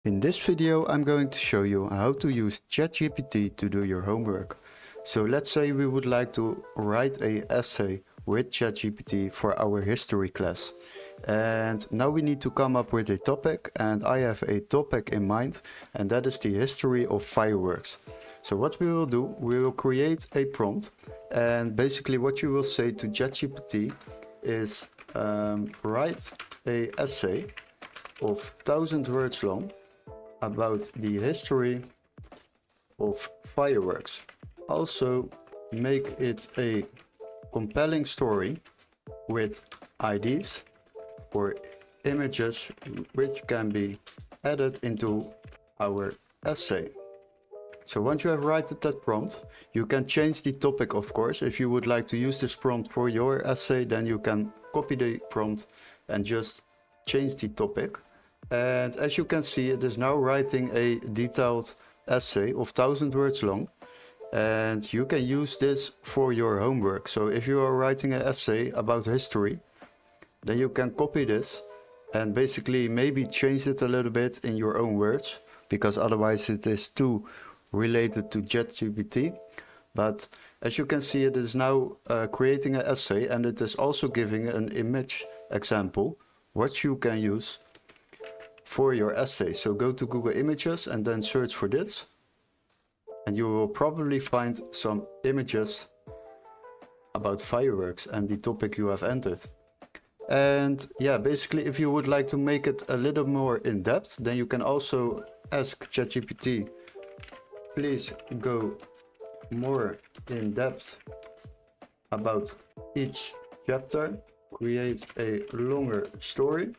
In this video I'm going to show you how to use ChatGPT to do your homework. So let's say we would like to write an essay with ChatGPT for our history class. And now we need to come up with a topic, and I have a topic in mind, and that is the history of fireworks. So what we will do, we will create a prompt, and basically what you will say to ChatGPT is write an essay of 1000 words long about the history of fireworks. Also make it a compelling story with IDs or images which can be added into our essay. So once you have written that prompt, you can change the topic, of course. If you would like to use this prompt for your essay, then you can copy the prompt and just change the topic. And as you can see, it is now writing a detailed essay of 1000 words long, and you can use this for your homework. So if you are writing an essay about history, then you can copy this and basically maybe change it a little bit in your own words, because otherwise it is too related to ChatGPT. But as you can see, it is now creating an essay, and it is also giving an image example what you can use for your essay. So go to Google Images and then search for this, and you will probably find some images about fireworks and the topic you have entered. And yeah, basically if you would like to make it a little more in depth, then you can also ask ChatGPT, please go more in depth about each chapter, create a longer story,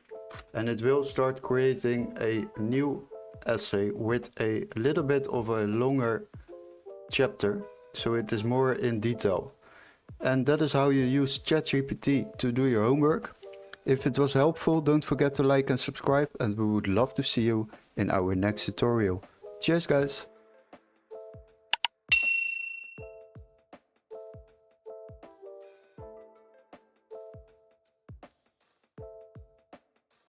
and it will start creating a new essay with a little bit of a longer chapter, so it is more in detail. And that is how you use ChatGPT to do your homework. If it was helpful, don't forget to like and subscribe, and we would love to see you in our next tutorial. Cheers guys!